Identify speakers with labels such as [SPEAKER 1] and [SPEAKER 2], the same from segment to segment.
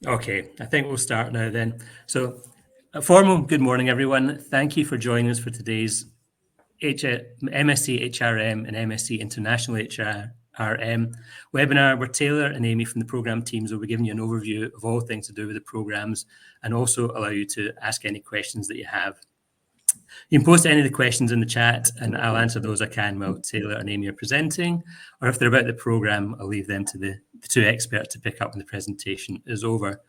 [SPEAKER 1] Okay, I think we'll start now then. So, a formal good morning, everyone. Thank you for joining us for today's MSc HRM and MSc International HRM webinar, where Taylor and Amy from the programme teams will be giving you an overview of all things to do with the programmes and also allow you to ask any questions that you have. You can post any of the questions in the chat and I'll answer those I can while Taylor and Amy are presenting, or if they're about the programme, I'll leave them to the two experts to pick up when the presentation is over.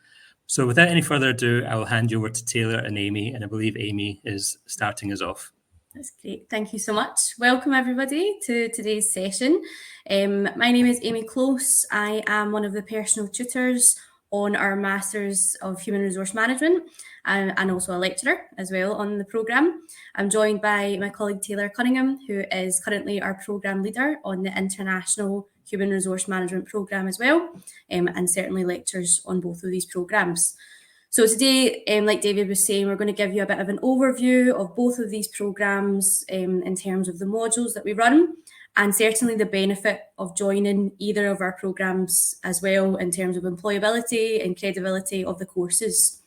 [SPEAKER 1] So without any further ado, I will hand you over to Taylor and Amy, and I believe Amy is starting us off.
[SPEAKER 2] That's great. Thank you so much. Welcome everybody to today's session. My name is Amy Close. I am one of the personal tutors on our Masters of Human Resource Management and also a lecturer as well on the programme. I'm joined by my colleague Tayler Cunningham, who is currently our programme leader on the International Human Resource Management programme as well, and certainly lectures on both of these programmes. So today, like David was saying, we're going to give you a bit of an overview of both of these programmes in terms of the modules that we run, and certainly the benefit of joining either of our programmes as well in terms of employability and credibility of the courses.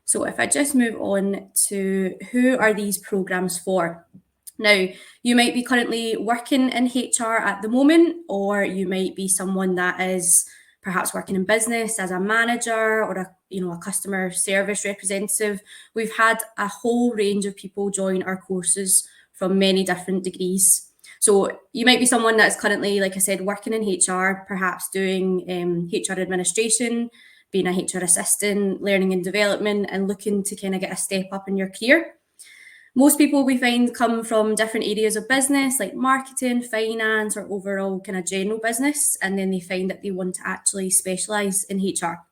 [SPEAKER 2] So if I just move on to who are these programmes for? Now, you might be currently working in HR at the moment, or you might be someone that is perhaps working in business as a manager or a customer service representative. We've had a whole range of people join our courses from many different degrees. So you might be someone that's currently, like I said, working in HR, perhaps doing HR administration, being a HR assistant, learning and development, and looking to kind of get a step up in your career. Most people we find come from different areas of business like marketing, finance, or overall kind of general business, and then they find that they want to actually specialise in HR.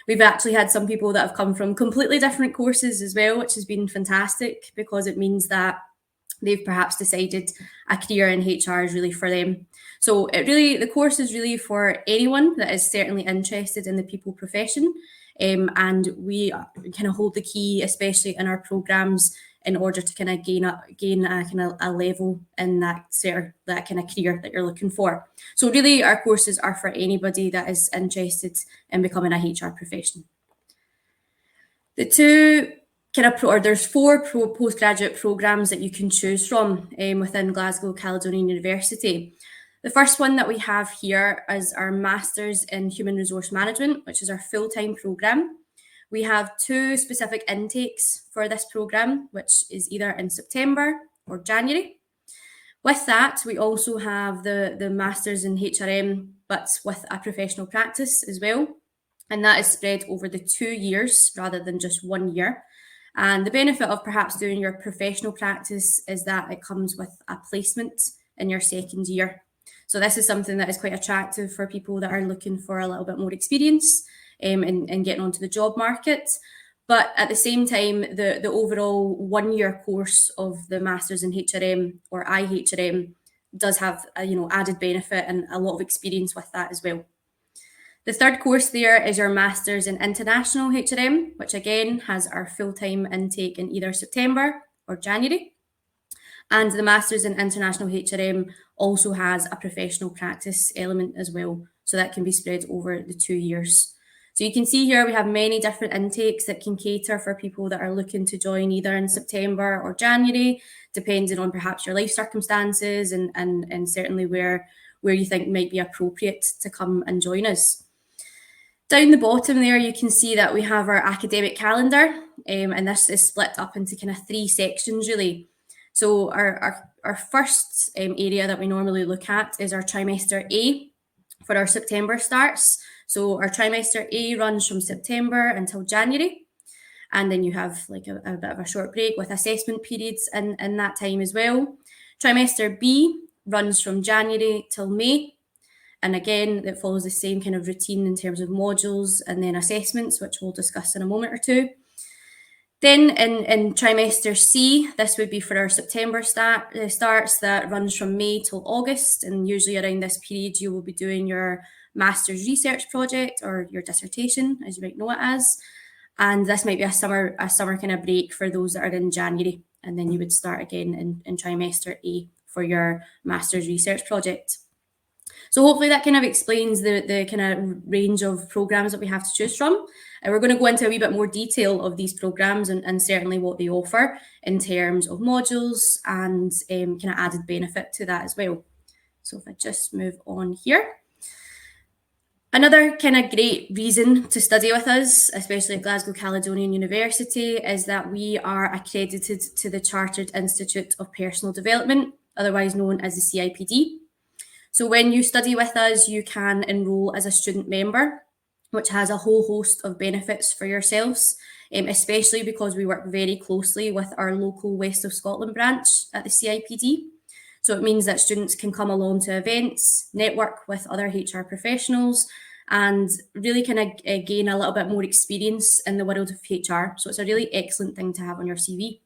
[SPEAKER 2] We've actually had some people that have come from completely different courses as well, which has been fantastic because it means that they've perhaps decided a career in HR is really for them. So the course is really for anyone that is certainly interested in the people profession, and we kind of hold the key, especially in our programmes, in order to kind of gain a kind of a level in that kind of career that you're looking for. So really our courses are for anybody that is interested in becoming a HR professional. There's four postgraduate programmes that you can choose from within Glasgow Caledonian University. The first one that we have here is our Masters in Human Resource Management, which is our full-time programme. We have two specific intakes for this programme, which is either in September or January. With that, we also have the Masters in HRM, but with a professional practice as well. And that is spread over the 2 years rather than just 1 year. And the benefit of perhaps doing your professional practice is that it comes with a placement in your second year. So this is something that is quite attractive for people that are looking for a little bit more experience and getting onto the job market. But at the same time, the overall 1 year course of the Masters in HRM or IHRM does have added benefit and a lot of experience with that as well. The third course there is your Masters in International HRM, which again has our full-time intake in either September or January. And the Masters in International HRM also has a professional practice element as well. So that can be spread over the 2 years. So you can see here we have many different intakes that can cater for people that are looking to join either in September or January, depending on perhaps your life circumstances and certainly where you think might be appropriate to come and join us. Down the bottom there, you can see that we have our academic calendar, and this is split up into kind of 3 sections really. So our first area that we normally look at is our trimester A for our September starts. So our trimester A runs from September until January, and then you have like a bit of a short break with assessment periods in that time as well. Trimester B runs from January till May, and again it follows the same kind of routine in terms of modules and then assessments, which we'll discuss in a moment or two. Then in trimester C, this would be for our September starts that runs from May till August, and usually around this period you will be doing your master's research project or your dissertation, as you might know it as. And this might be a summer kind of break for those that are in January, and then you would start again in trimester A for your master's research project. So hopefully that kind of explains the kind of range of programs that we have to choose from. And we're going to go into a wee bit more detail of these programs and certainly what they offer in terms of modules and kind of added benefit to that as well. So if I just move on here. Another kind of great reason to study with us, especially at Glasgow Caledonian University, is that we are accredited to the Chartered Institute of Personal Development, otherwise known as the CIPD. So when you study with us, you can enrol as a student member, which has a whole host of benefits for yourselves, especially because we work very closely with our local West of Scotland branch at the CIPD. So it means that students can come along to events, network with other HR professionals, and really kind of gain a little bit more experience in the world of HR. So it's a really excellent thing to have on your CV.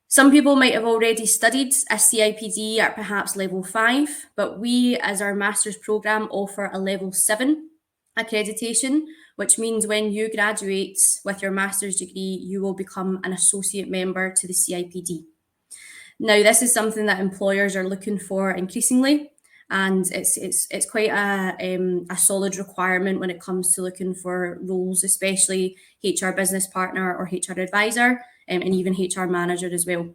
[SPEAKER 2] Some people might have already studied a CIPD at perhaps level 5, but we, as our master's programme, offer a level 7 accreditation, which means when you graduate with your master's degree, you will become an associate member to the CIPD. Now, this is something that employers are looking for increasingly, and it's quite a solid requirement when it comes to looking for roles, especially HR business partner or HR advisor, and even HR manager as well.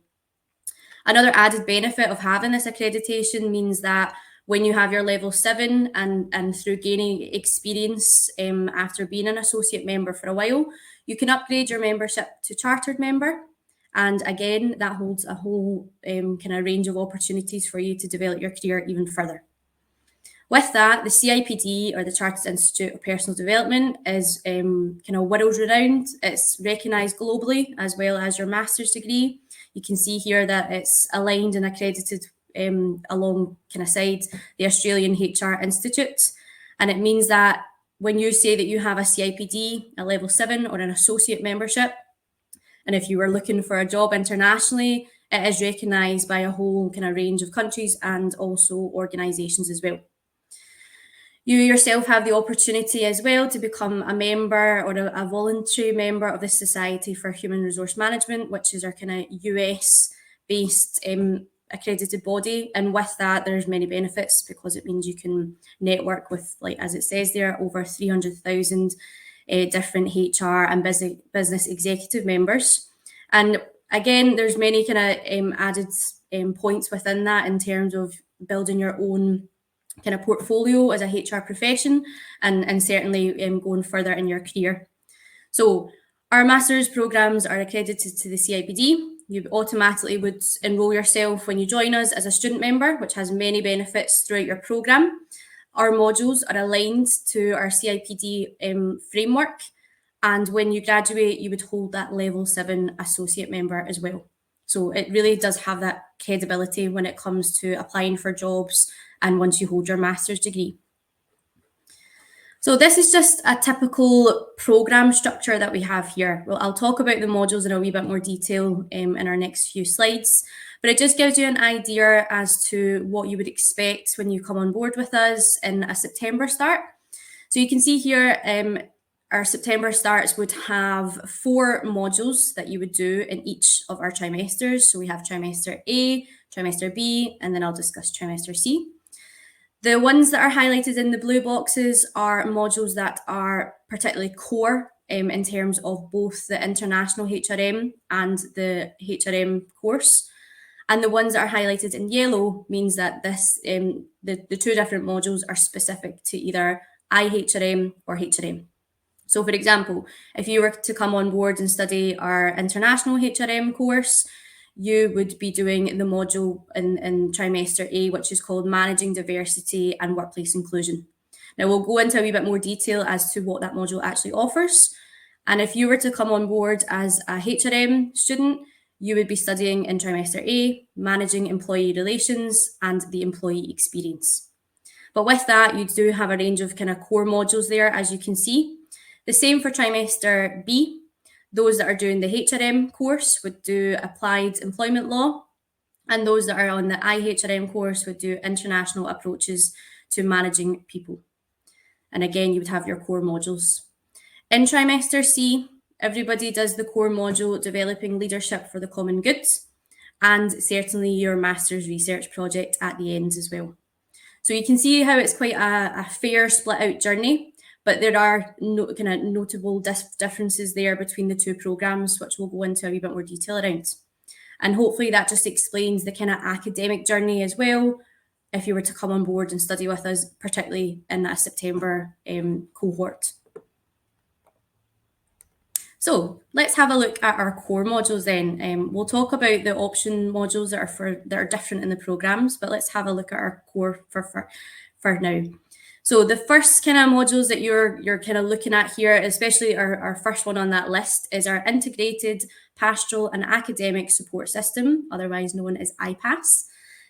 [SPEAKER 2] Another added benefit of having this accreditation means that when you have your level 7 and through gaining experience after being an associate member for a while, you can upgrade your membership to chartered member. And again, that holds a whole kind of range of opportunities for you to develop your career even further. With that, the CIPD, or the Chartered Institute of Personal Development, is kind of world renowned. It's recognised globally as well as your master's degree. You can see here that it's aligned and accredited along kind of side the Australian HR Institute. And it means that when you say that you have a CIPD, a level 7 or an associate membership, and if you were looking for a job internationally, it is recognised by a whole kind of range of countries and also organisations as well. You yourself have the opportunity as well to become a member or a voluntary member of the Society for Human Resource Management, which is our kind of US-based accredited body. And with that, there's many benefits because it means you can network with, like as it says there, over 300,000 different HR and business executive members. And again, there's many kind of added points within that in terms of building your own kind of portfolio as a HR profession and certainly going further in your career. So our master's programs are accredited to the CIPD. You automatically would enrol yourself when you join us as a student member, which has many benefits throughout your program. Our modules are aligned to our CIPD framework. And when you graduate, you would hold that level 7 associate member as well. So it really does have that credibility when it comes to applying for jobs and once you hold your master's degree. So this is just a typical program structure that we have here. Well, I'll talk about the modules in a wee bit more detail in our next few slides, but it just gives you an idea as to what you would expect when you come on board with us in a September start. So you can see here, our September starts would have 4 modules that you would do in each of our trimesters. So we have trimester A, trimester B, and then I'll discuss trimester C. The ones that are highlighted in the blue boxes are modules that are particularly core in terms of both the international HRM and the HRM course. And the ones that are highlighted in yellow means that this the 2 different modules are specific to either IHRM or HRM. So for example, if you were to come on board and study our international HRM course, you would be doing the module in trimester A, which is called Managing Diversity and Workplace Inclusion. Now we'll go into a wee bit more detail as to what that module actually offers. And if you were to come on board as a HRM student, you would be studying in trimester A, Managing Employee Relations and the Employee Experience. But with that, you do have a range of kind of core modules there, as you can see. The same for trimester B. Those that are doing the HRM course would do Applied Employment Law, and those that are on the IHRM course would do International Approaches to Managing People. And again, you would have your core modules. In trimester C, everybody does the core module Developing Leadership for the Common Good, and certainly your master's research project at the end as well. So you can see how it's quite a fair split out journey, but there are kind of notable differences there between the two programmes, which we'll go into a wee bit more detail around. And hopefully that just explains the kind of academic journey as well, if you were to come on board and study with us, particularly in that September cohort. So let's have a look at our core modules then. We'll talk about the option modules that are different in the programmes, but let's have a look at our core for now. So the first kind of modules that you're kind of looking at here, especially our first one on that list, is our Integrated Pastoral and Academic Support System, otherwise known as IPAS.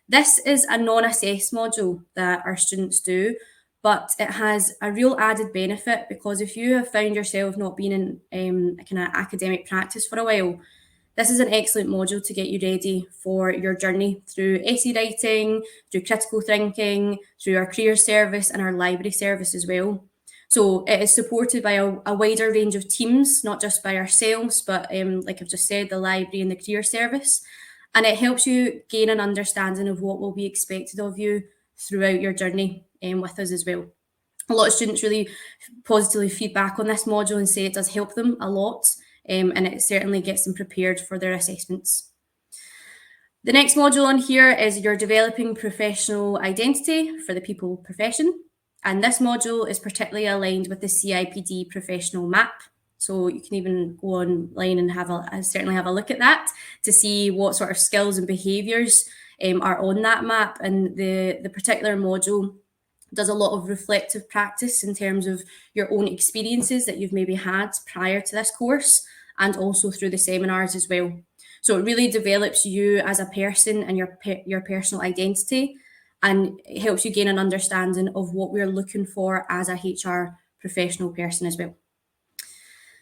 [SPEAKER 2] This is a non-assessed module that our students do, but it has a real added benefit because if you have found yourself not being in a kind of academic practice for a while, this is an excellent module to get you ready for your journey through essay writing, through critical thinking, through our career service and our library service as well. So it is supported by a wider range of teams, not just by ourselves, but like I've just said, the library and the career service. And it helps you gain an understanding of what will be expected of you throughout your journey with us as well. A lot of students really positively feedback on this module and say it does help them a lot, and it certainly gets them prepared for their assessments. The next module on here is your Developing Professional Identity for the People profession. And this module is particularly aligned with the CIPD professional map. So you can even go online and certainly have a look at that to see what sort of skills and behaviours are on that map. And the particular module does a lot of reflective practice in terms of your own experiences that you've maybe had prior to this course, and also through the seminars as well. So it really develops you as a person and your personal identity, and it helps you gain an understanding of what we're looking for as a HR professional person as well.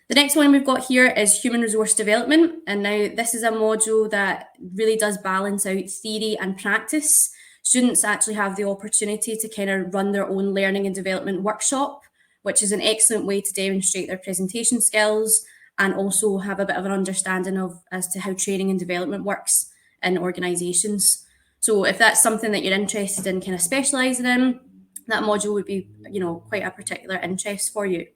[SPEAKER 2] The next one we've got here is Human Resource Development. And now this is a module that really does balance out theory and practice. Students actually have the opportunity to kind of run their own learning and development workshop, which is an excellent way to demonstrate their presentation skills and also have a bit of an understanding as to how training and development works in organisations. So if that's something that you're interested in kind of specialising in, that module would be, quite a particular interest for you.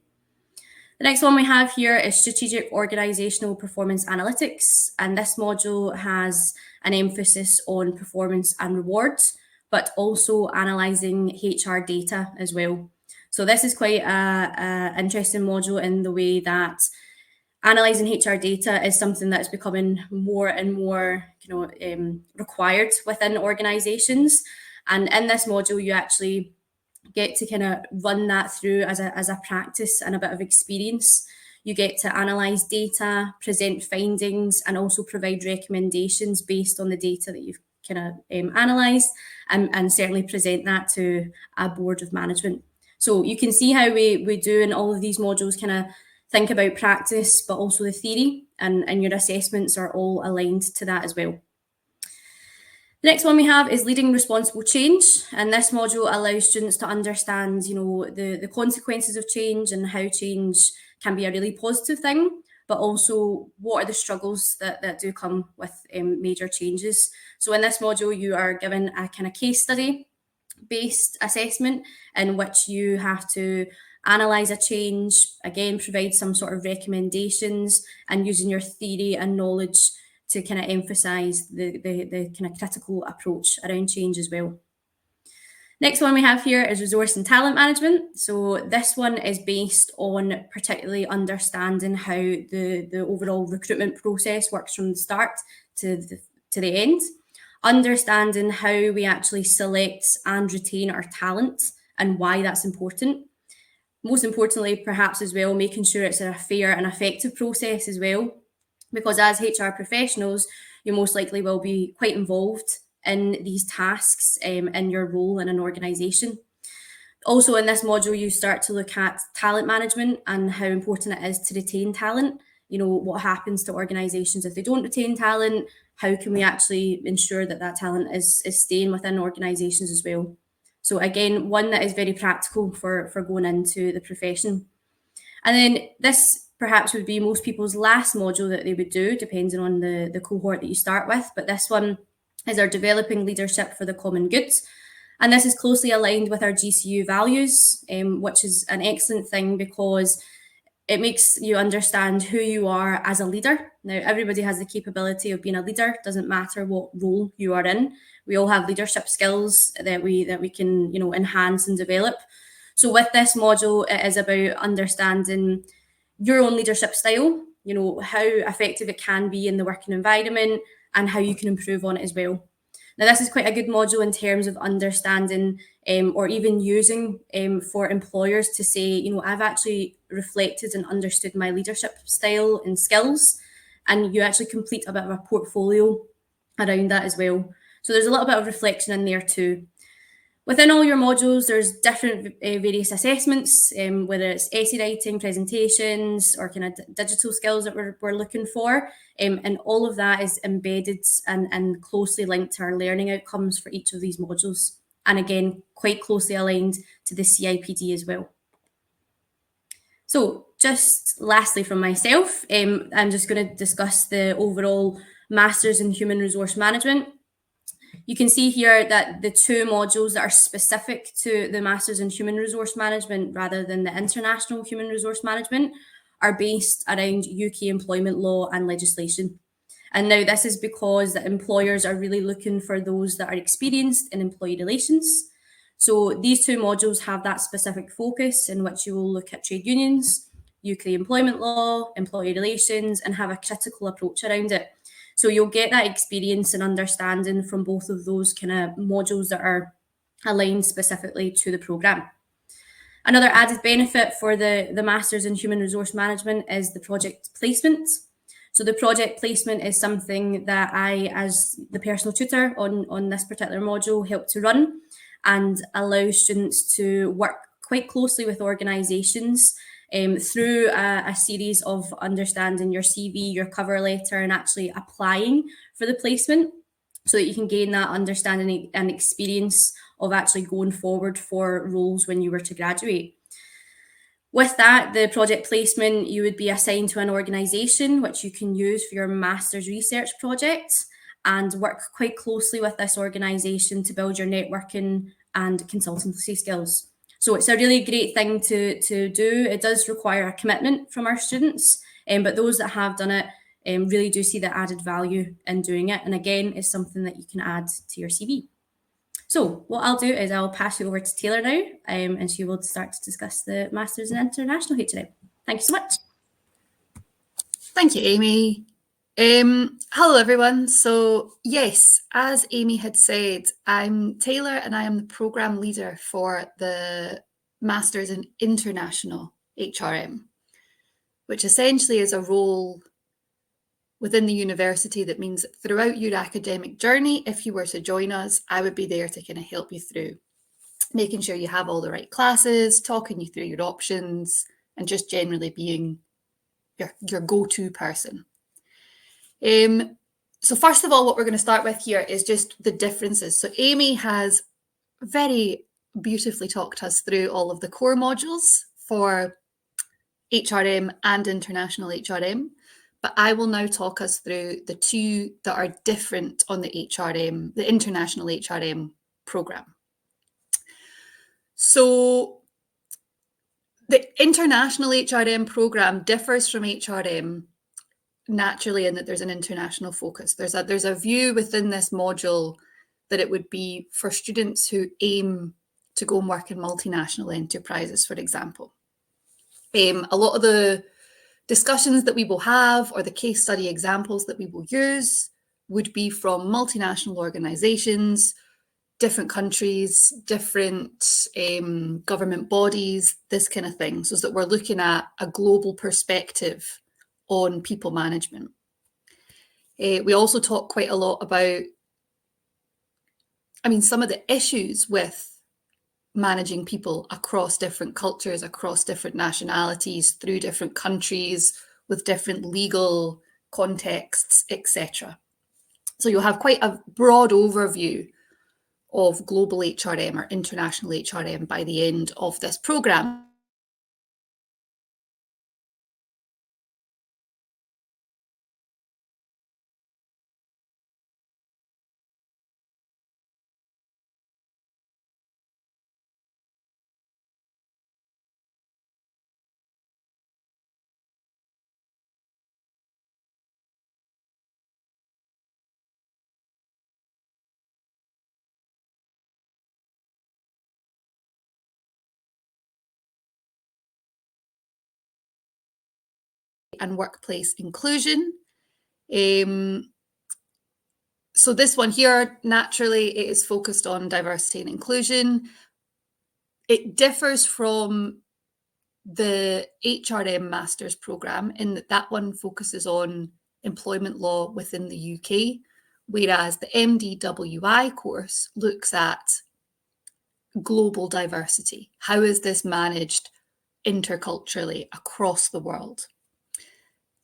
[SPEAKER 2] The next one we have here is Strategic Organisational Performance Analytics, and this module has an emphasis on performance and rewards, but also analysing HR data as well. So this is quite an interesting module in the way that analysing HR data is something that's becoming more and more required within organisations. And in this module, you actually get to kind of run that through as a practice and a bit of experience. You get to analyse data, present findings, and also provide recommendations based on the data that you've kind of analysed, and certainly present that to a board of management. So you can see how we do in all of these modules kind of think about practice, but also the theory, and your assessments are all aligned to that as well. The next one we have is Leading Responsible Change, and this module allows students to understand, the consequences of change and how change can be a really positive thing, but also what are the struggles that do come with major changes. So in this module, you are given a kind of case study based assessment in which you have to analyse a change, again, provide some sort of recommendations, and using your theory and knowledge to kind of emphasise the kind of critical approach around change as well. Next one we have here is Resource and Talent Management. So this one is based on particularly understanding how the overall recruitment process works from the start to the end, understanding how we actually select and retain our talent and why that's important. Most importantly, perhaps as well, making sure it's a fair and effective process as well, because as HR professionals, you most likely will be quite involved in these tasks in your role in an organisation. Also in this module, you start to look at talent management and how important it is to retain talent. What happens to organisations if they don't retain talent? How can we actually ensure that talent is staying within organisations as well? So again, one that is very practical for going into the profession. And then this perhaps would be most people's last module that they would do, depending on the cohort that you start with. But this one is our Developing Leadership for the Common Good. And this is closely aligned with our GCU values, which is an excellent thing because it makes you understand who you are as a leader. Now, everybody has the capability of being a leader. Doesn't matter what role you are in. We all have leadership skills that we can, enhance and develop. So with this module, it is about understanding your own leadership style, how effective it can be in the working environment and how you can improve on it as well. Now, this is quite a good module in terms of understanding or even using for employers to say, I've actually reflected and understood my leadership style and skills, and you actually complete a bit of a portfolio around that as well. So there's a little bit of reflection in there too. Within all your modules, there's different various assessments, whether it's essay writing, presentations, or kind of digital skills that we're looking for. And all of that is embedded and closely linked to our learning outcomes for each of these modules. And again, quite closely aligned to the CIPD as well. So just lastly from myself, I'm just going to discuss the overall Masters in Human Resource Management. You can see here that the two modules that are specific to the Masters in Human Resource Management rather than the International Human Resource Management are based around UK employment law and legislation. And now this is because the employers are really looking for those that are experienced in employee relations. So these two modules have that specific focus in which you will look at trade unions, UK employment law, employee relations, and have a critical approach around it. So you'll get that experience and understanding from both of those kind of modules that are aligned specifically to the programme. Another added benefit for the Masters in Human Resource Management is the project placement. So the project placement is something that I, as the personal tutor on this particular module, help to run and allow students to work quite closely with organisations through a series of understanding your CV, your cover letter, and actually applying for the placement so that you can gain that understanding and experience of actually going forward for roles when you were to graduate. With that, the project placement, you would be assigned to an organisation which you can use for your master's research project and work quite closely with this organisation to build your networking and consultancy skills. So it's a really great thing to do. It does require a commitment from our students, but those that have done it really do see the added value in doing it. And again, it's something that you can add to your CV. So what I'll do is I'll pass you over to Tayler now, and she will start to discuss the Masters in International HRM. Thank you so much.
[SPEAKER 3] Thank you, Amy. Hello, everyone. So yes, as Amy had said, I'm Tayler and I am the programme leader for the Masters in International HRM, which essentially is a role within the university that means that throughout your academic journey, if you were to join us, I would be there to kind of help you through, making sure you have all the right classes, talking you through your options, and just generally being your go-to person. So first of all, what we're going to start with here is just the differences. So Amy has very beautifully talked us through all of the core modules for HRM and International HRM, but I will now talk us through the two that are different on the HRM, the International HRM programme. So the International HRM programme differs from HRM naturally in that there's an international focus. There's a view within this module that it would be for students who aim to go and work in multinational enterprises, for example. A lot of the discussions that we will have or the case study examples that we will use would be from multinational organizations, different countries, different government bodies, this kind of thing, so that we're looking at a global perspective on people management. We also talk quite a lot about, some of the issues with managing people across different cultures, across different nationalities, through different countries, with different legal contexts, etc. So you'll have quite a broad overview of global HRM or international HRM by the end of this programme. and workplace inclusion. So this one here, naturally, it is focused on diversity and inclusion. It differs from the HRM Masters programme in that that one focuses on employment law within the UK, whereas the MDWI course looks at global diversity. How is this managed interculturally across the world?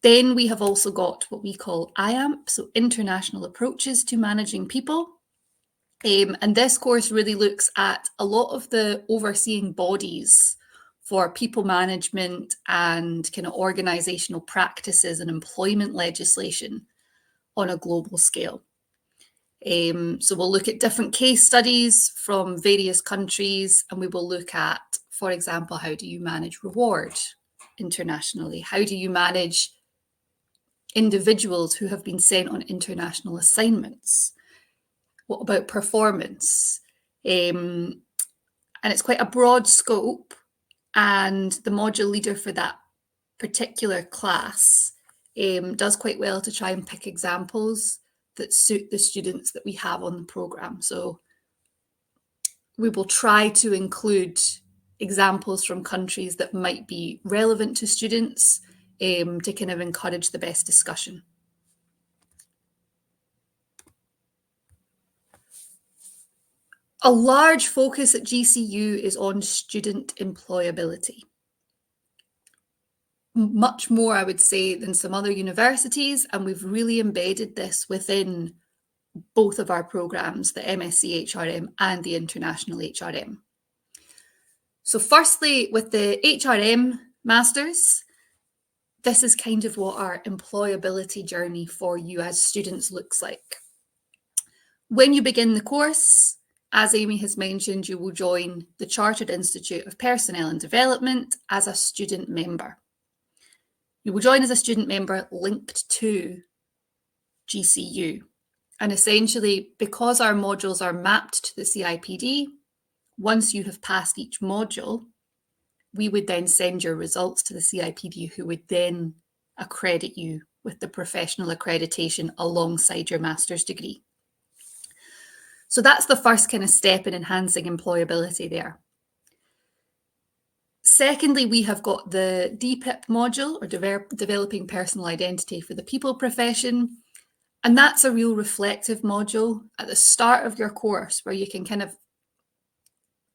[SPEAKER 3] Then we have also got what we call IAMP, so International Approaches to Managing People. And this course really looks at a lot of the overseeing bodies for people management and kind of organisational practices and employment legislation on a global scale. So we'll look at different case studies from various countries, and we will look at, for example, how do you manage reward internationally? How do you manage individuals who have been sent on international assignments? What about performance? And it's quite a broad scope, and the module leader for that particular class does quite well to try and pick examples that suit the students that we have on the programme. So we will try to include examples from countries that might be relevant to students to kind of encourage the best discussion. A large focus at GCU is on student employability. Much more, I would say, than some other universities, and we've really embedded this within both of our programmes, the MSc HRM and the International HRM. So firstly, with the HRM Masters, this is kind of what our employability journey for you as students looks like. When you begin the course, as Amy has mentioned, you will join the Chartered Institute of Personnel and Development as a student member. You will join as a student member linked to GCU. And essentially, because our modules are mapped to the CIPD, once you have passed each module, we would then send your results to the CIPD, who would then accredit you with the professional accreditation alongside your master's degree. So that's the first kind of step in enhancing employability there. Secondly, we have got the DPIP module, or Developing Personal Identity for the People Profession. And that's a real reflective module at the start of your course where you can kind of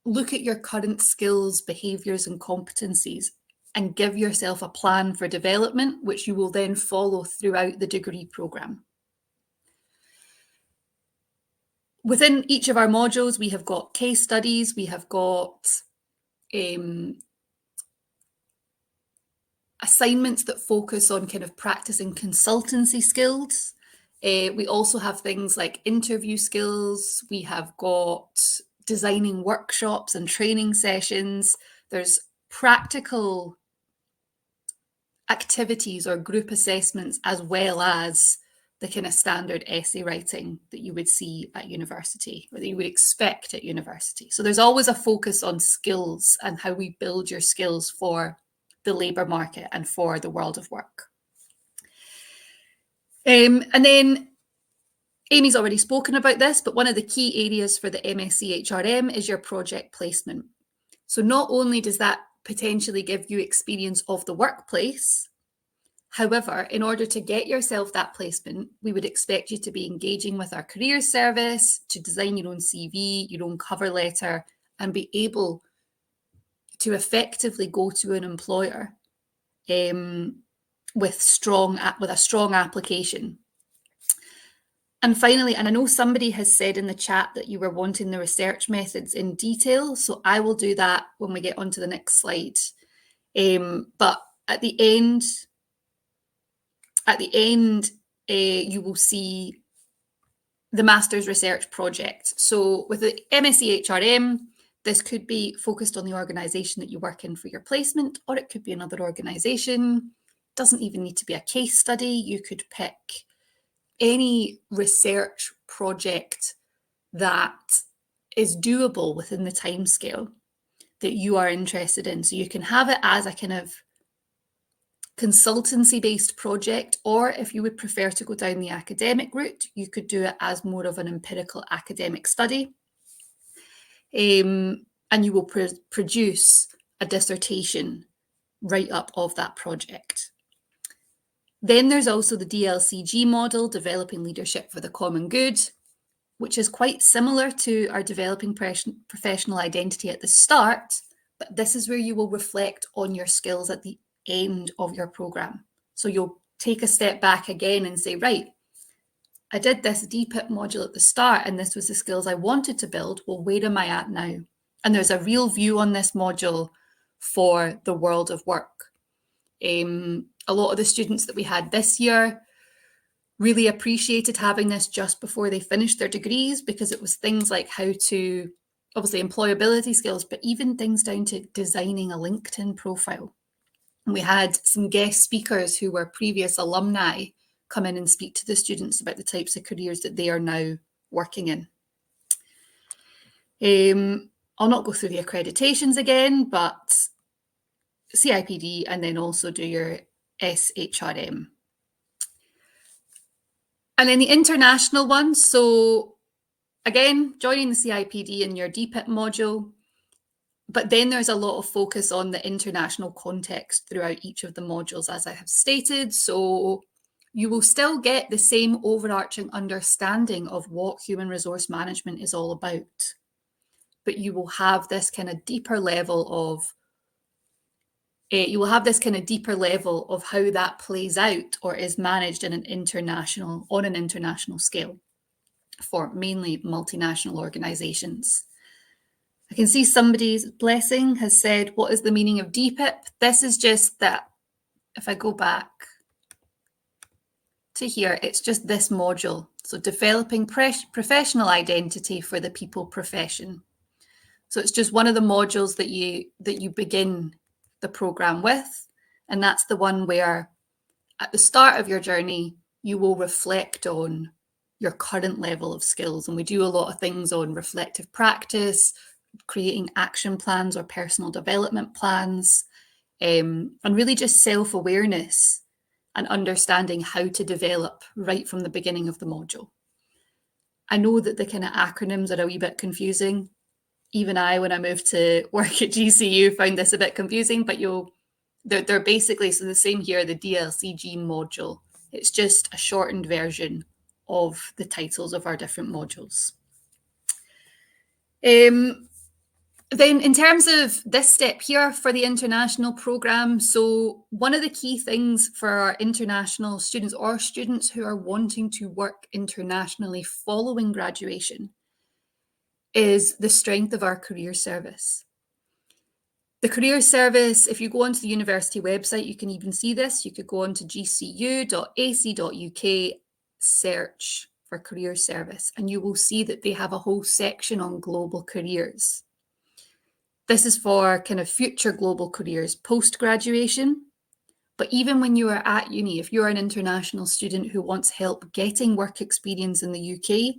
[SPEAKER 3] look at your current skills, behaviours and competencies and give yourself a plan for development, which you will then follow throughout the degree programme. Within each of our modules, we have got case studies, we have got assignments that focus on kind of practicing consultancy skills. We also have things like interview skills. We have got designing workshops and training sessions. There's practical activities or group assessments, as well as the kind of standard essay writing that you would see at university, or that you would expect at university. So there's always a focus on skills and how we build your skills for the labour market and for the world of work. And then Amy's already spoken about this, but one of the key areas for the MSc HRM is your project placement. So not only does that potentially give you experience of the workplace, however, in order to get yourself that placement, we would expect you to be engaging with our careers service, to design your own CV, your own cover letter, and be able to effectively go to an employer with a strong application. And finally, and I know somebody has said in the chat that you were wanting the research methods in detail, so I will do that when we get onto the next slide. But at the end, you will see the Master's Research Project. So with the MSc HRM, this could be focused on the organisation that you work in for your placement, or it could be another organisation. Doesn't even need to be a case study. You could pick any research project that is doable within the timescale that you are interested in. So you can have it as a kind of consultancy-based project, or if you would prefer to go down the academic route, you could do it as more of an empirical academic study. And you will produce a dissertation write-up of that project. Then there's also the DLCG model, Developing Leadership for the Common Good, which is quite similar to our Developing Professional Identity at the start, but this is where you will reflect on your skills at the end of your programme. So you'll take a step back again and say, right, I did this DPIP module at the start and this was the skills I wanted to build. Well, where am I at now? And there's a real view on this module for the world of work. A lot of the students that we had this year really appreciated having this just before they finished their degrees, because it was things like how to, obviously employability skills, but even things down to designing a LinkedIn profile. And we had some guest speakers who were previous alumni come in and speak to the students about the types of careers that they are now working in. I'll not go through the accreditations again, but CIPD and then also do your SHRM. And then the international one. So again, joining the CIPD in your DPIP module, but then there's a lot of focus on the international context throughout each of the modules, as I have stated. So you will still get the same overarching understanding of what human resource management is all about, but you will have this kind of deeper level of how that plays out or is managed on an international scale for mainly multinational organizations. I can see somebody's blessing has said, what is the meaning of DPIP? This is just that, if I go back to here, it's just this module. So developing professional identity for the people profession. So it's just one of the modules that you begin the program with. And that's the one where at the start of your journey, you will reflect on your current level of skills. And we do a lot of things on reflective practice, creating action plans or personal development plans, and really just self-awareness and understanding how to develop right from the beginning of the module. I know that the kind of acronyms are a wee bit confusing. Even I, when I moved to work at GCU, found this a bit confusing, but they're basically, so the same here, the DLCG module. It's just a shortened version of the titles of our different modules. Then in terms of this step here for the international programme, so one of the key things for our international students or students who are wanting to work internationally following graduation is the strength of our career service. The career service, if you go onto the university website, you can even see this. You could go onto gcu.ac.uk, search for career service, and you will see that they have a whole section on global careers. This is for kind of future global careers post-graduation. But even when you are at uni, if you're an international student who wants help getting work experience in the UK,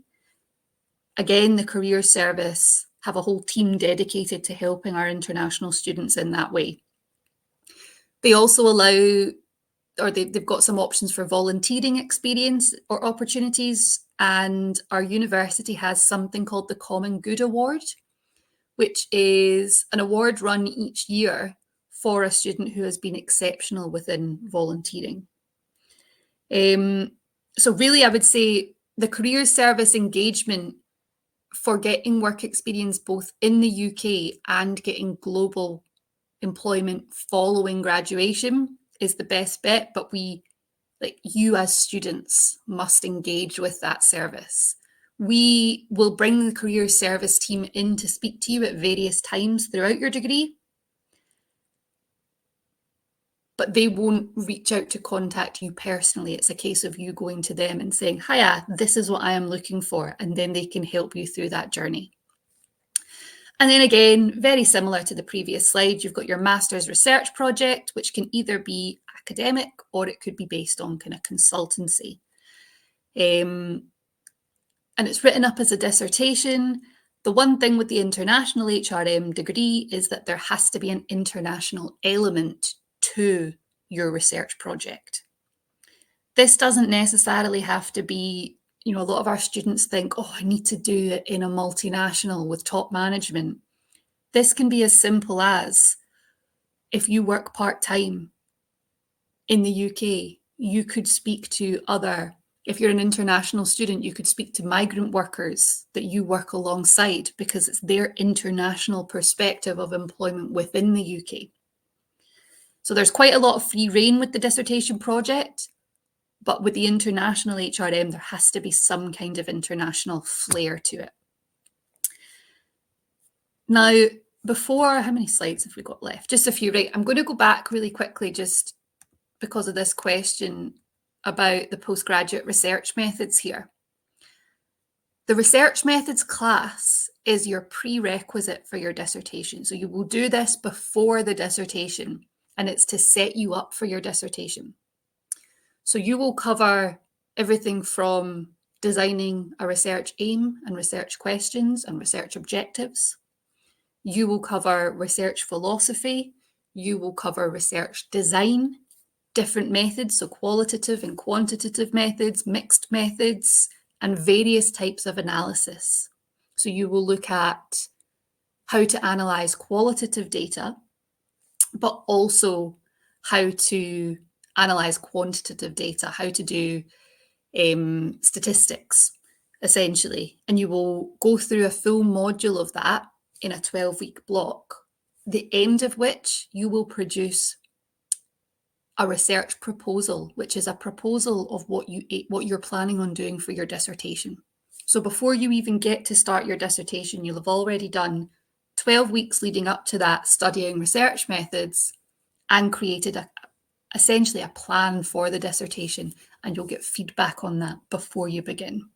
[SPEAKER 3] again, the career service have a whole team dedicated to helping our international students in that way. They also allow, or they've got some options for volunteering experience or opportunities. And our university has something called the Common Good Award, which is an award run each year for a student who has been exceptional within volunteering. So really, I would say the career service engagement for getting work experience both in the UK and getting global employment following graduation is the best bet, but you as students must engage with that service. We will bring the career service team in to speak to you at various times throughout your degree, but they won't reach out to contact you personally. It's a case of you going to them and saying, hiya, this is what I am looking for, and then they can help you through that journey. And then again, very similar to the previous slide, you've got your master's research project, which can either be academic or it could be based on kind of consultancy. And it's written up as a dissertation. The one thing with the international HRM degree is that there has to be an international element to your research project. This doesn't necessarily have to be, a lot of our students think, oh, I need to do it in a multinational with top management. This can be as simple as, if you work part-time in the UK, you could speak to if you're an international student, you could speak to migrant workers that you work alongside, because it's their international perspective of employment within the UK. So there's quite a lot of free rein with the dissertation project, but with the international HRM, there has to be some kind of international flair to it. Now, how many slides have we got left? Just a few, right? I'm going to go back really quickly just because of this question about the postgraduate research methods here. The research methods class is your prerequisite for your dissertation. So you will do this before the dissertation, and it's to set you up for your dissertation. So you will cover everything from designing a research aim and research questions and research objectives. You will cover research philosophy. You will cover research design, different methods, so qualitative and quantitative methods, mixed methods, and various types of analysis. So you will look at how to analyze qualitative data, but also how to analyze quantitative data, how to do statistics, essentially. And you will go through a full module of that in a 12-week block, the end of which you will produce a research proposal, which is a proposal of what you're planning on doing for your dissertation. So before you even get to start your dissertation, you'll have already done 12 weeks leading up to that studying research methods and created essentially a plan for the dissertation, and you'll get feedback on that before you begin.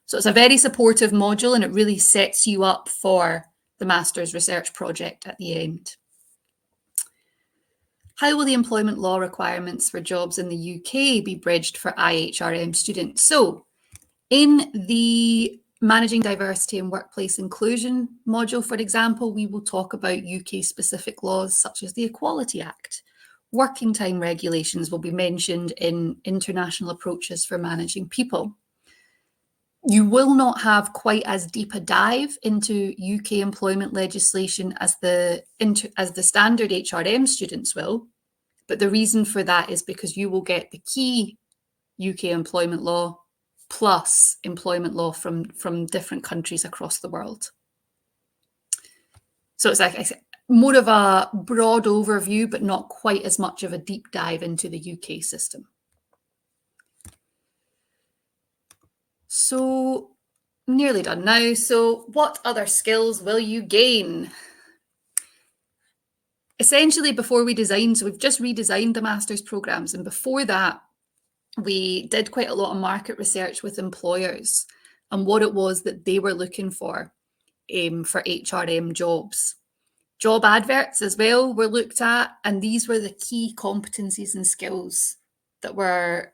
[SPEAKER 3] So it's a very supportive module, and it really sets you up for the master's research project at the end. How will the employment law requirements for jobs in the UK be bridged for IHRM students? So in the Managing Diversity and Workplace Inclusion module, for example, we will talk about UK-specific laws such as the Equality Act. Working time regulations will be mentioned in international approaches for managing people. You will not have quite as deep a dive into UK employment legislation as the standard HRM students will, but the reason for that is because you will get the key UK employment law plus employment law from different countries across the world. So it's like I said, more of a broad overview, but not quite as much of a deep dive into the UK system. So nearly done now. So what other skills will you gain? Essentially, before we designed, so we've just redesigned the master's programs, and before that, we did quite a lot of market research with employers and what it was that they were looking for HRM jobs. Job adverts as well were looked at, and these were the key competencies and skills that were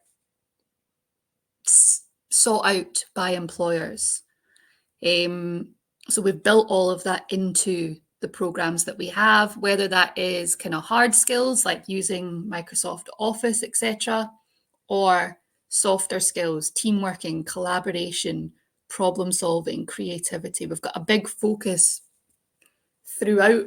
[SPEAKER 3] sought out by employers. So we've built all of that into the programs that we have, whether that is kind of hard skills like using Microsoft Office, etc., or softer skills, team working, collaboration, problem solving, creativity. We've got a big focus throughout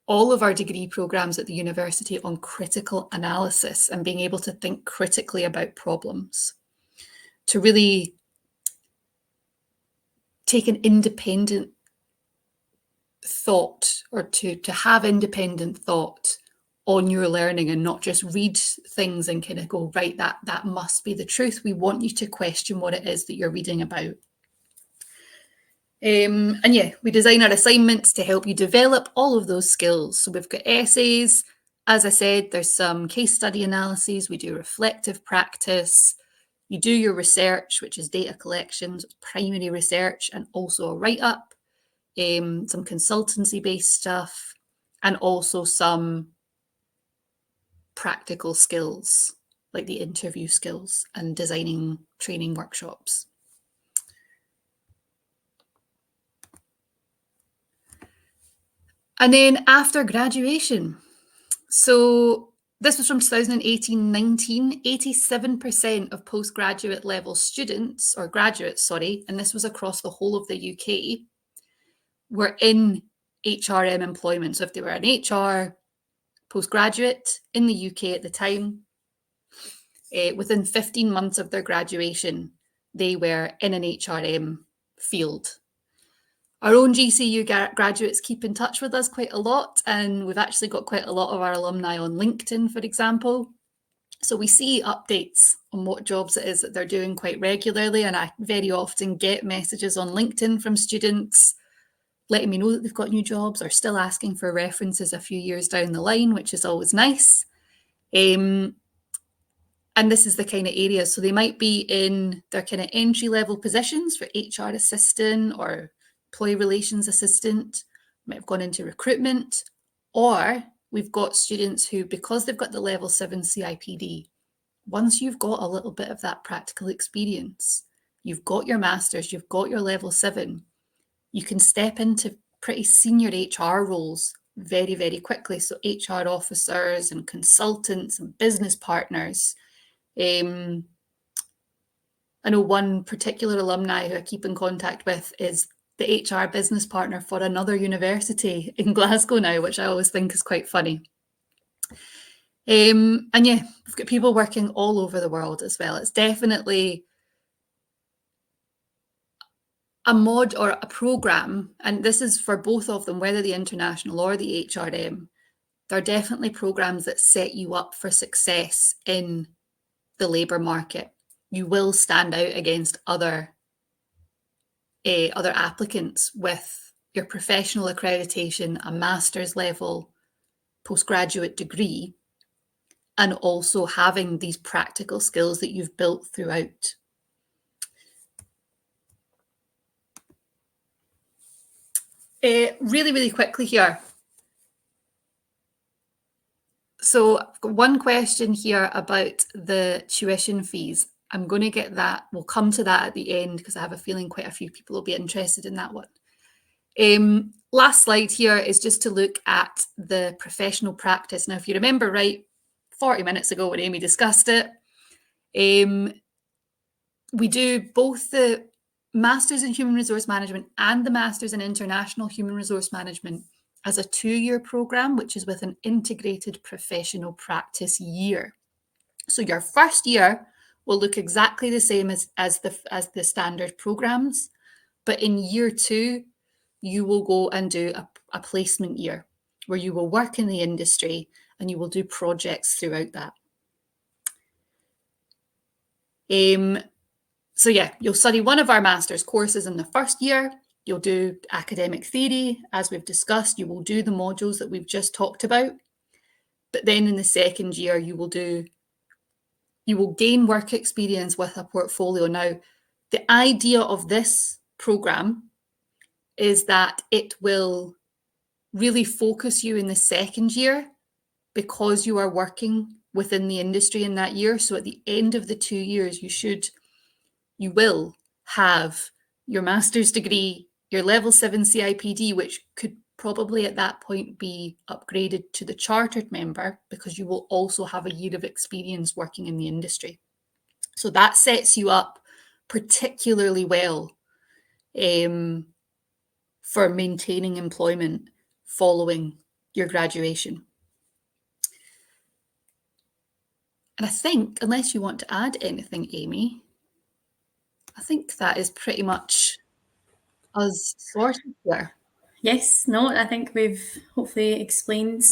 [SPEAKER 3] all of our degree programs at the university on critical analysis and being able to think critically about problems, to really take an independent thought, or to have independent thought on your learning and not just read things and kind of go, right, that must be the truth. We want you to question what it is that you're reading about. And yeah, we design our assignments to help you develop all of those skills. So we've got essays. As I said, there's some case study analyses. We do reflective practice. You do your research, which is data collections, primary research, and also a write-up, some consultancy-based stuff, and also some practical skills, like the interview skills and designing training workshops. And then after graduation, so This was from 2018-19, 87% of postgraduate level students, or graduates, sorry, and this was across the whole of the UK, were in HRM employment. So if they were an HR postgraduate in the UK at the time, within 15 months of their graduation, they were in an HRM field. Our own GCU graduates keep in touch with us quite a lot, and we've actually got quite a lot of our alumni on LinkedIn, for example. So we see updates on what jobs it is that they're doing quite regularly, and I very often get messages on LinkedIn from students letting me know that they've got new jobs or still asking for references a few years down the line, which is always nice. And this is the kind of area, so they might be in their kind of entry-level positions for HR assistant or employee relations assistant, might have gone into recruitment, or we've got students who, because they've got the level 7 CIPD, once you've got a little bit of that practical experience, you've got your master's, you've got your level 7, you can step into pretty senior HR roles very, very quickly. So HR officers and consultants and business partners. I know one particular alumni who I keep in contact with is the HR business partner for another university in Glasgow now, which I always think is quite funny. And yeah, we've got people working all over the world as well. It's definitely a mod or a program, and this is for both of them, whether the international or the HRM, they're definitely programs that set you up for success in the labour market. You will stand out against other applicants with your professional accreditation, a master's level postgraduate degree, and also having these practical skills that you've built throughout. Really, really quickly here. So I've got one question here about the tuition fees. I'm going to get that. We'll come to that at the end because I have a feeling quite a few people will be interested in that one. Last slide here is just to look at the professional practice. Now, if you remember right, 40 minutes ago when Amy discussed it, we do both the Masters in Human Resource Management and the Masters in International Human Resource Management as a 2-year programme, which is with an integrated professional practice year. So your first year will look exactly the same as the standard programmes, but in year 2, you will go and do a placement year where you will work in the industry and you will do projects throughout that. So yeah, you'll study one of our master's courses in the first year. You'll do academic theory, as we've discussed. You will do the modules that we've just talked about. But then in the second year, you will gain work experience with a portfolio. Now, the idea of this programme is that it will really focus you in the second year because you are working within the industry in that year. So at the end of the 2 years, you will have your master's degree, your level 7 CIPD, which could probably at that point be upgraded to the chartered member because you will also have a year of experience working in the industry. So that sets you up particularly well for maintaining employment following your graduation. And I think, unless you want to add anything, Amy, I think that is pretty much us sorted there.
[SPEAKER 2] Yes, no, I think we've hopefully explained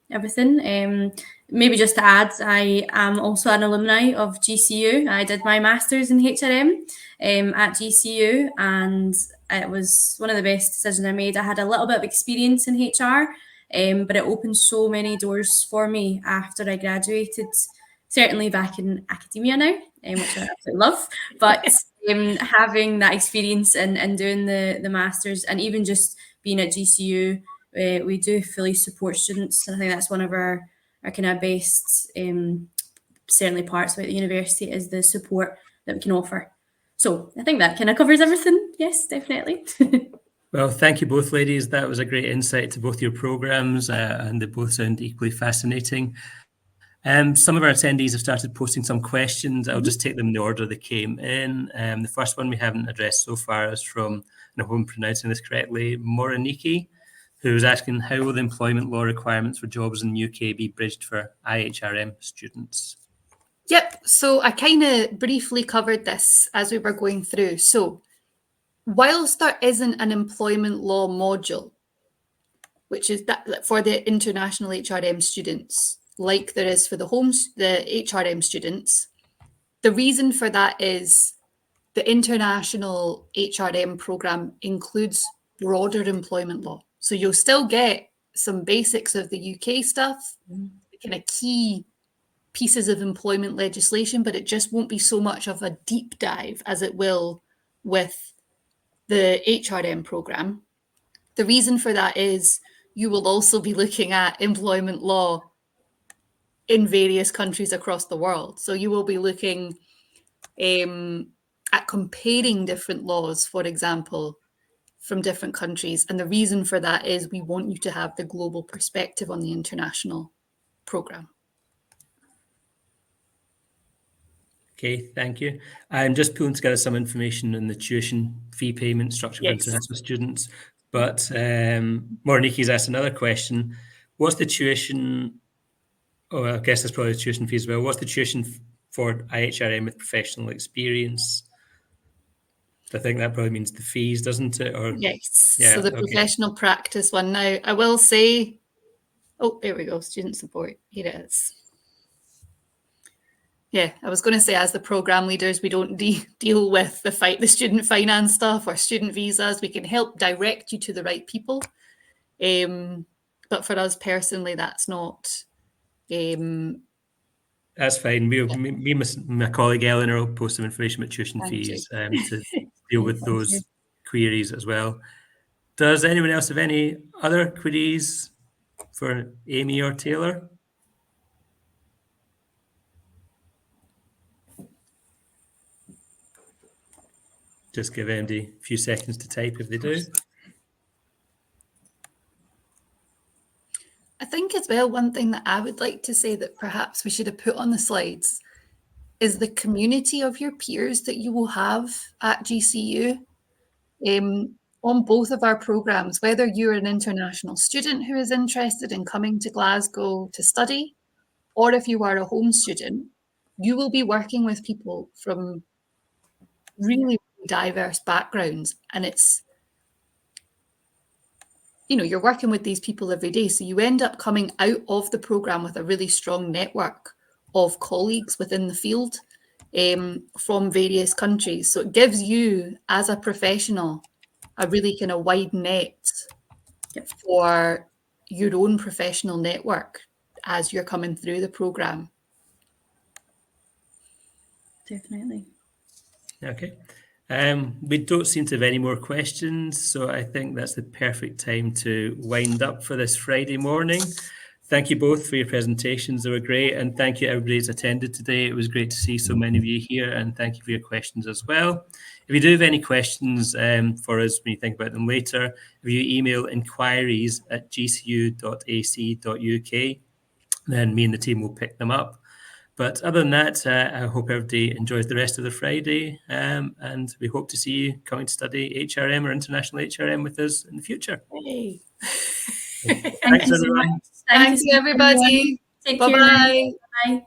[SPEAKER 2] everything. Maybe just to add, I am also an alumni of GCU. I did my master's in HRM at GCU, and it was one of the best decisions I made. I had a little bit of experience in HR, but it opened so many doors for me after I graduated. Certainly back in academia now, which I absolutely love, but having that experience and doing the Masters and even just being at GCU, we do fully support students. And I think that's one of our kind of best, certainly parts about the university is the support that we can offer. So I think that kind of covers everything. Yes, definitely.
[SPEAKER 1] Well, thank you both, ladies. That was a great insight to both your programs and they both sound equally fascinating. Some of our attendees have started posting some questions. I'll just take them in the order they came in. The first one we haven't addressed so far is from, and I hope I'm pronouncing this correctly, Moraniki, who's asking, how will the employment law requirements for jobs in the UK be bridged for IHRM students?
[SPEAKER 3] Yep, so I kind of briefly covered this as we were going through. So whilst there isn't an employment law module, which is that for the international HRM students, like there is for the HRM students, the reason for that is the international HRM program includes broader employment law. So you'll still get some basics of the UK stuff, the kind of key pieces of employment legislation, but it just won't be so much of a deep dive as it will with the HRM program. The reason for that is you will also be looking at employment law in various countries across the world. So you will be looking at comparing different laws, for example, from different countries. And the reason for that is we want you to have the global perspective on the international program.
[SPEAKER 1] Okay, thank you. I'm just pulling together some information on the tuition fee payment structure for international students. But Moraniki's asked another question. What's the tuition? Oh, I guess that's probably the tuition fee as well. What's the tuition for IHRM with professional experience? I think that probably means the fees, doesn't it? Or
[SPEAKER 3] yes. Yeah, so the professional practice one. Now, I will say, oh, there we go. Student support. Here it is. Yeah, I was going to say, as the program leaders, we don't deal with the student finance stuff or student visas. We can help direct you to the right people. But for us personally, that's not.
[SPEAKER 1] That's fine. Me and my colleague Eleanor will post some information about tuition fees to deal with those queries as well. Does anyone else have any other queries for Amy or Taylor? Just give Andy a few seconds to type if they do.
[SPEAKER 3] I think as well, one thing that I would like to say that perhaps we should have put on the slides is the community of your peers that you will have at GCU on both of our programs, whether you're an international student who is interested in coming to Glasgow to study, or if you are a home student, you will be working with people from really diverse backgrounds. And it's, you're working with these people every day. So you end up coming out of the program with a really strong network of colleagues within the field from various countries. So it gives you, as a professional, a really kind of wide net for your own professional network as you're coming through the program.
[SPEAKER 2] Definitely.
[SPEAKER 1] Okay. We don't seem to have any more questions, so I think that's the perfect time to wind up for this Friday morning. Thank you both for your presentations. They were great, and thank you everybody who's attended today. It was great to see so many of you here, and thank you for your questions as well. If you do have any questions for us when you think about them later, if you email inquiries@gcu.ac.uk, then me and the team will pick them up. But other than that, I hope everybody enjoys the rest of the Friday, and we hope to see you coming to study HRM or international HRM with us in the future.
[SPEAKER 3] Hey.
[SPEAKER 1] Thanks, everyone.
[SPEAKER 3] Thanks, everybody.
[SPEAKER 2] Take care.
[SPEAKER 3] Bye-bye.
[SPEAKER 2] Bye.